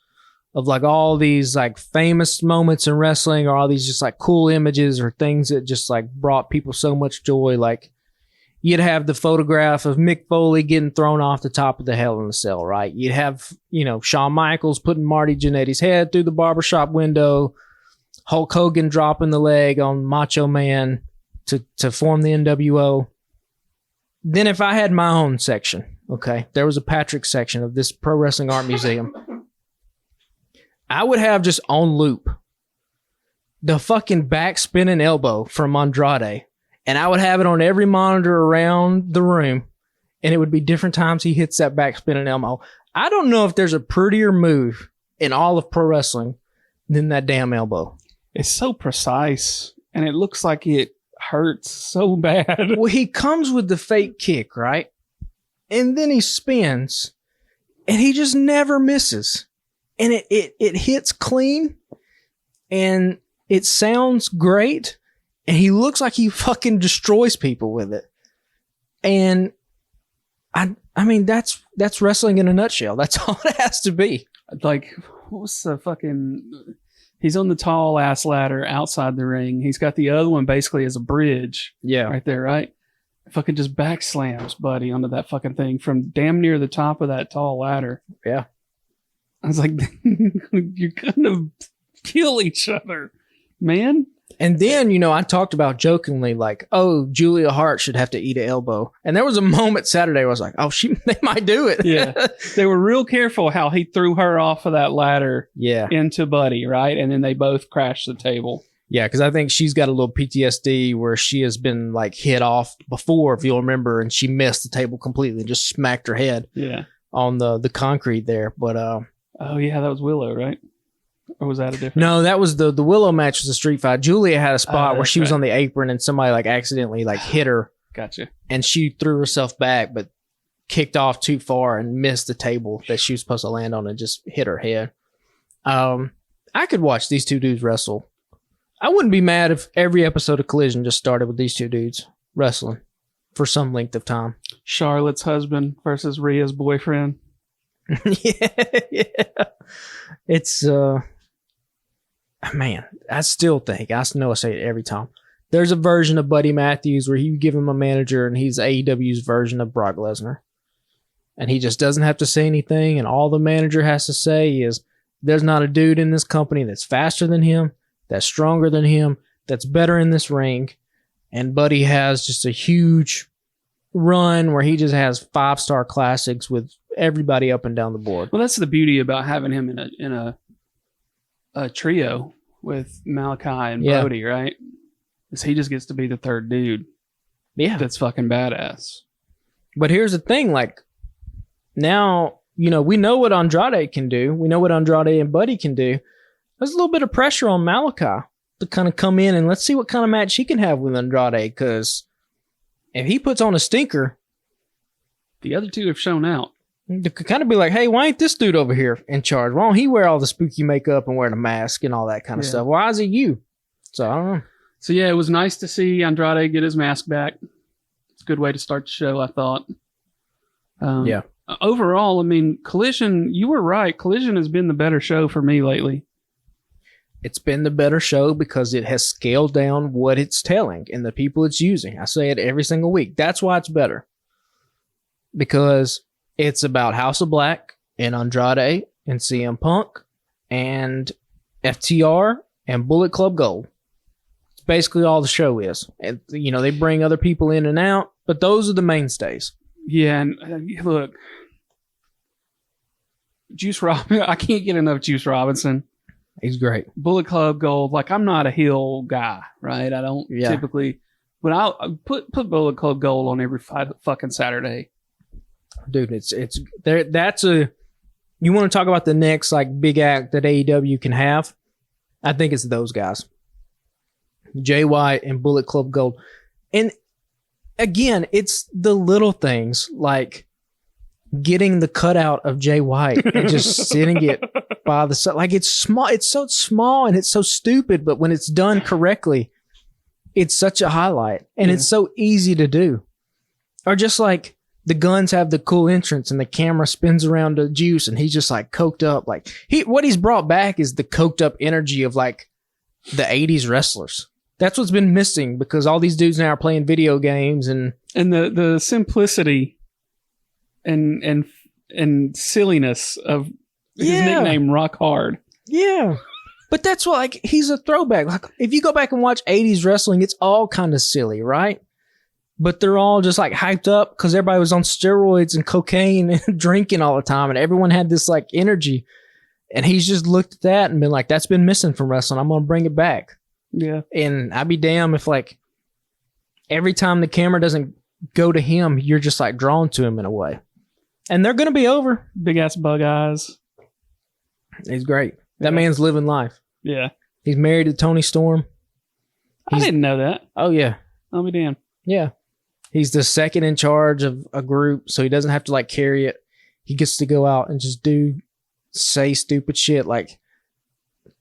of like all these like famous moments in wrestling or all these just like cool images or things that just like brought people so much joy. Like you'd have the photograph of Mick Foley getting thrown off the top of the Hell in a Cell, right? You'd have, Shawn Michaels putting Marty Jannetty's head through the barbershop window, Hulk Hogan dropping the leg on Macho Man to form the NWO. Then if I had my own section, okay, there was a Patrick section of this Pro Wrestling Art Museum, I would have just on loop the fucking back spinning elbow from Andrade. And I would have it on every monitor around the room. And it would be different times he hits that back spinning elbow. I don't know if there's a prettier move in all of pro wrestling than that damn elbow. It's so precise. And it looks like it hurts so bad. Well, he comes with the fake kick, right? And then he spins. And he just never misses. And it hits clean. And it sounds great. And he looks like he fucking destroys people with it. And I mean, that's wrestling in a nutshell. That's all it has to be. Like, what's the fucking... He's on the tall ass ladder outside the ring. He's got the other one basically as a bridge. Yeah. Right there, right? Fucking just back slams Buddy onto that fucking thing from damn near the top of that tall ladder. Yeah. I was like, you're gonna kill each other, man. And then, I talked about jokingly like, oh, Julia Hart should have to eat an elbow. And there was a moment Saturday where I was like, oh, they might do it. Yeah. They were real careful how he threw her off of that ladder into Buddy, right? And then they both crashed the table. Yeah, because I think she's got a little PTSD where she has been like hit off before, if you'll remember, and she missed the table completely and just smacked her head on the concrete there. But oh, yeah, that was Willow, right? Or was that a different? No, that was the Willow match was a street fight. Julia had a spot where she was on the apron and somebody like accidentally like hit her. Gotcha. And she threw herself back, but kicked off too far and missed the table that she was supposed to land on and just hit her head. I could watch these two dudes wrestle. I wouldn't be mad if every episode of Collision just started with these two dudes wrestling for some length of time. Charlotte's husband versus Rhea's boyfriend. yeah. It's man, I still think, I know I say it every time, there's a version of Buddy Matthews where you give him a manager and he's AEW's version of Brock Lesnar. And he just doesn't have to say anything, and all the manager has to say is, there's not a dude in this company that's faster than him, that's stronger than him, that's better in this ring. And Buddy has just a huge run where he just has 5-star classics with everybody up and down the board. Well, that's the beauty about having him in a trio with Malachi and Brody, right? Is he just gets to be the third dude. Yeah. That's fucking badass. But here's the thing, like, now, we know what Andrade can do. We know what Andrade and Buddy can do. There's a little bit of pressure on Malachi to kind of come in and let's see what kind of match he can have with Andrade, because if he puts on a stinker, the other two have shown out. It could kind of be like, hey, why ain't this dude over here in charge? Why don't he wear all the spooky makeup and wear the mask and all that kind of stuff? Why is it you? So, I don't know. So, yeah, it was nice to see Andrade get his mask back. It's a good way to start the show, I thought. Overall, I mean, Collision, you were right. Collision has been the better show for me lately. It's been the better show because it has scaled down what it's telling and the people it's using. I say it every single week. That's why it's better. Because it's about House of Black and Andrade and CM Punk and FTR and Bullet Club Gold. It's basically all the show is. And, they bring other people in and out, but those are the mainstays. Yeah, and look, Juice Robinson, I can't get enough Juice Robinson. He's great. Bullet Club Gold, like, I'm not a heel guy, right? I don't typically, but I'll put Bullet Club Gold on every fucking Saturday. Dude, it's there. You want to talk about the next like big act that AEW can have? I think it's those guys, Jay White and Bullet Club Gold. And again, it's the little things like getting the cutout of Jay White and just sitting it by the side. Like, it's small. It's so small and it's so stupid, but when it's done correctly, it's such a highlight and it's so easy to do. Or just like, the Guns have the cool entrance and the camera spins around to Juice and he's just like coked up. Like what he's brought back is the coked up energy of like the 80s wrestlers. That's what's been missing because all these dudes now are playing video games and the simplicity and silliness of his nickname Rock Hard. Yeah. But that's why, like, he's a throwback. Like, if you go back and watch 80s wrestling, it's all kind of silly, right? But they're all just, like, hyped up because everybody was on steroids and cocaine and drinking all the time, and everyone had this, like, energy. And he's just looked at that and been like, that's been missing from wrestling. I'm going to bring it back. Yeah. And I'd be damned if, like, every time the camera doesn't go to him, you're just, like, drawn to him in a way. And they're going to be over. Big-ass bug eyes. He's great. That man's living life. Yeah. He's married to Tony Storm. I didn't know that. Oh, yeah. I'll be damned. Yeah. He's the second in charge of a group, so he doesn't have to, like, carry it. He gets to go out and just say stupid shit. Like,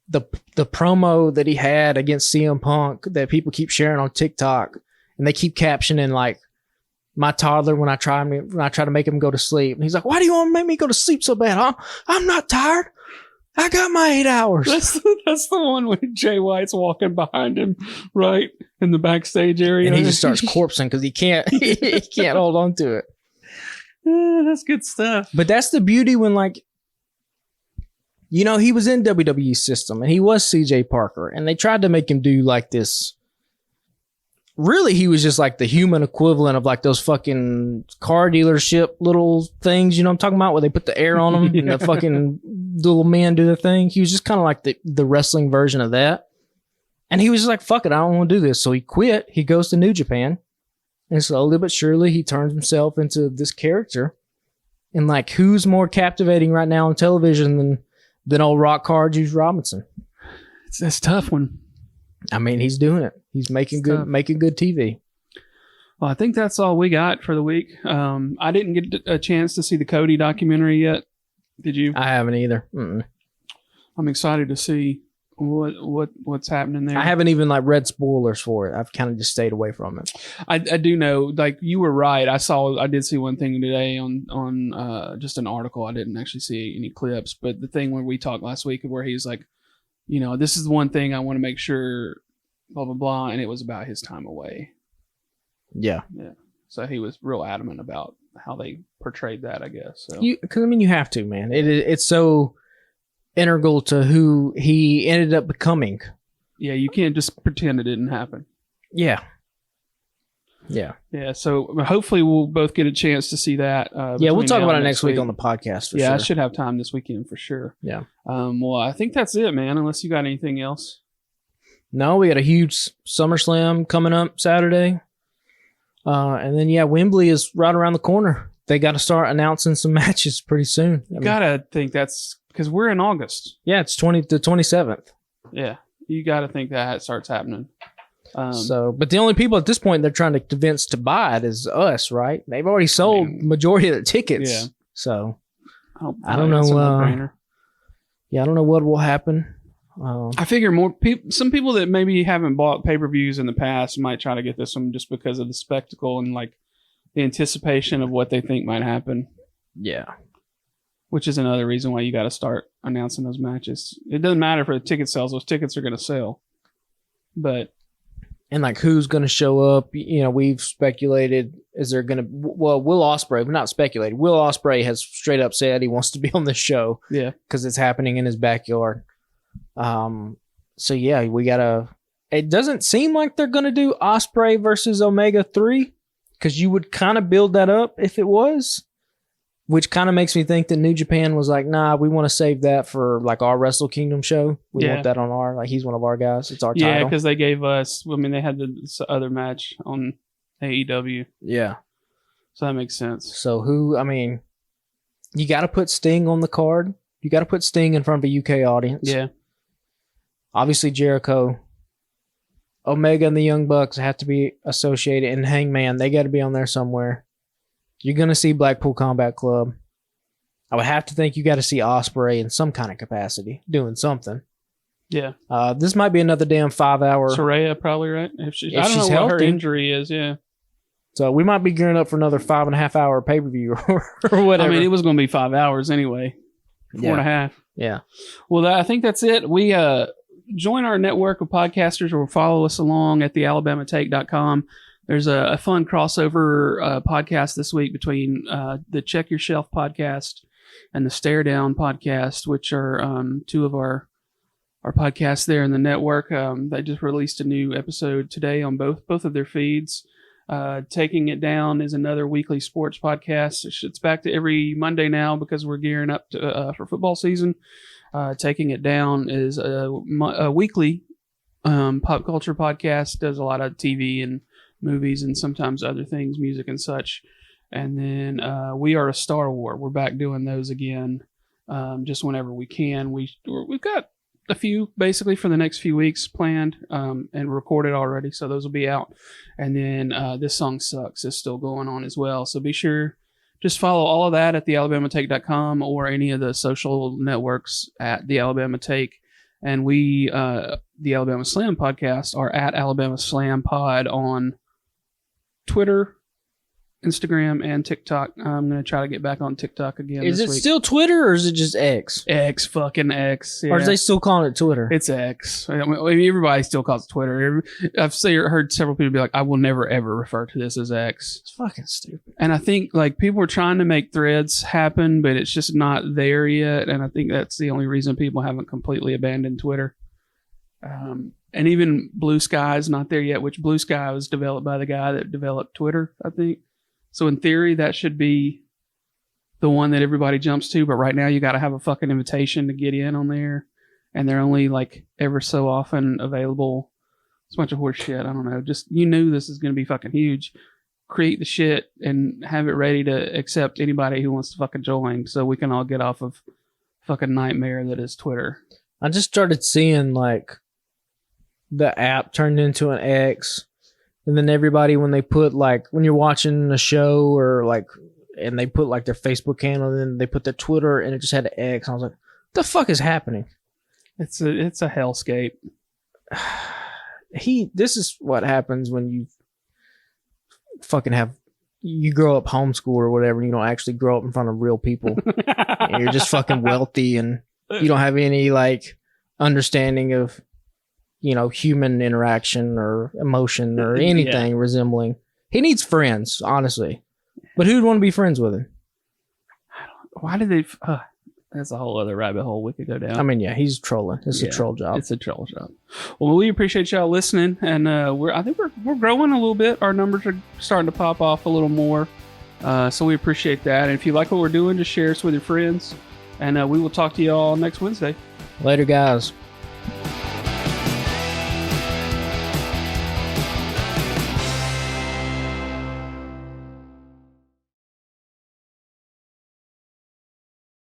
the promo that he had against CM Punk that people keep sharing on TikTok, and they keep captioning, like, my toddler when I try to make him go to sleep. And he's like, why do you want to make me go to sleep so bad, huh? I'm not tired. I got my 8 hours. That's the one when Jay White's walking behind him, right in the backstage area, and he just starts corpsing because he can't hold on to it. That's good stuff. But that's the beauty when, like, you know, he was in WWE system and he was CJ Parker, and they tried to make him do like this. Really, he was just like the human equivalent of like those fucking car dealership little things, you know what I'm talking about, where they put the air on them and the fucking little men do the thing. He was just kind of like the wrestling version of that. And he was just like, fuck it, I don't want to do this. So he quit. He goes to New Japan. And slowly but surely, he turns himself into this character. And like, who's more captivating right now on television than old rock hard Juice Robinson? It's a tough one. I mean, he's doing it. He's making good TV. Well, I think that's all we got for the week. I didn't get a chance to see the Cody documentary yet. Did you? I haven't either. Mm-mm. I'm excited to see what's happening there. I haven't even like read spoilers for it. I've kind of just stayed away from it. I do know, like, you were right. I did see one thing today on just an article. I didn't actually see any clips, but the thing where we talked last week where he's like, you know, this is the one thing I want to make sure, blah, blah, blah. And it was about his time away. Yeah. Yeah. So he was real adamant about how they portrayed that, I guess. So. Because, I mean, you have to, man. It's so integral to who he ended up becoming. Yeah, you can't just pretend it didn't happen. Yeah. Yeah. Yeah, so hopefully we'll both get a chance to see that. Yeah, we'll talk about it next week on the podcast for sure. Yeah, I should have time this weekend for sure. Yeah. Well, I think that's it, man, unless you got anything else. No, we got a huge SummerSlam coming up Saturday. And then, yeah, Wembley is right around the corner. They got to start announcing some matches pretty soon. You got to think that's because we're in August. Yeah, it's the 27th. Yeah, you got to think that starts happening. But the only people at this point they're trying to convince to buy it is us, right? They've already sold majority of the tickets. Yeah. So I don't know. I don't know what will happen. I figure some people that maybe haven't bought pay-per-views in the past might try to get this one just because of the spectacle and like the anticipation of what they think might happen. Yeah. Which is another reason why you got to start announcing those matches. It doesn't matter for the ticket sales; those tickets are going to sell. And like, who's going to show up? You know, we've speculated. Is there going to? Well, Will Ospreay. We're not speculated. Will Ospreay has straight up said he wants to be on this show. Yeah, because it's happening in his backyard. So yeah, we gotta. It doesn't seem like they're going to do Ospreay versus Omega 3, because you would kind of build that up if it was. Which kind of makes me think that New Japan was like, nah, we want to save that for like our Wrestle Kingdom show. We want that on our, like, he's one of our guys. It's our title. Yeah, because they gave us, I mean, they had this other match on AEW. Yeah. So that makes sense. So you got to put Sting on the card. You got to put Sting in front of a UK audience. Yeah. Obviously, Jericho. Omega and the Young Bucks have to be associated. And Hangman, they got to be on there somewhere. You're going to see Blackpool Combat Club. I would have to think you got to see Ospreay in some kind of capacity, doing something. Yeah. This might be another damn 5-hour. Soraya, probably, right? If she's healthy. What her injury is, yeah. So we might be gearing up for another 5.5 hour pay-per-view or whatever. I mean, it was going to be 5 hours anyway. 4.5. Yeah. Well, I think that's it. We join our network of podcasters or follow us along at thealabamatake.com. There's a fun crossover podcast this week between the Check Your Shelf podcast and the Stare Down podcast, which are two of our podcasts there in the network. They just released a new episode today on both of their feeds. Taking It Down is another weekly sports podcast. It's back to every Monday now because we're gearing up for football season. Taking It Down is a weekly pop culture podcast. Does a lot of TV and movies and sometimes other things, music and such. And then We Are a Star War. We're back doing those again, just whenever we can. We've got a few basically for the next few weeks planned and recorded already, so those will be out. And then This Song Sucks is still going on as well. So be sure just follow all of that at thealabamatake.com or any of the social networks at the Alabama Take. And we, the Alabama Slam podcast, are at Alabama Slam Pod on Twitter, Instagram, and TikTok. I'm going to try to get back on TikTok again Is this it week. still Twitter or is it just X? Fucking X. Yeah. Or is they still calling it Twitter? It's X. I mean, everybody still calls it Twitter. I've heard several people be like, I will never, ever refer to this as X. It's fucking stupid. And I think like people are trying to make threads happen, but it's just not there yet. And I think that's the only reason people haven't completely abandoned Twitter. And even Blue Sky is not there yet, which Blue Sky was developed by the guy that developed Twitter, I think. So in theory, that should be the one that everybody jumps to. But right now, you got to have a fucking invitation to get in on there. And they're only like ever so often available. It's a bunch of horse shit. I don't know. Just, you knew this is going to be fucking huge. Create the shit and have it ready to accept anybody who wants to fucking join so we can all get off of fucking nightmare that is Twitter. I just started seeing like the app turned into an X. And then everybody, when they put like, when you're watching a show or like, and they put like their Facebook handle, and then they put their Twitter and it just had an X. I was like, what the fuck is happening? It's a hellscape. This is what happens when you fucking you grow up homeschool or whatever, and you don't actually grow up in front of real people. And you're just fucking wealthy and you don't have any like understanding of, human interaction or emotion or anything resembling. He needs friends, honestly. But who'd want to be friends with him? Why did they... that's a whole other rabbit hole we could go down. I mean, yeah, he's trolling. It's a troll job. It's a troll job. Well, we appreciate y'all listening, and I think we're growing a little bit. Our numbers are starting to pop off a little more, so we appreciate that. And if you like what we're doing, just share us with your friends, and we will talk to y'all next Wednesday. Later, guys.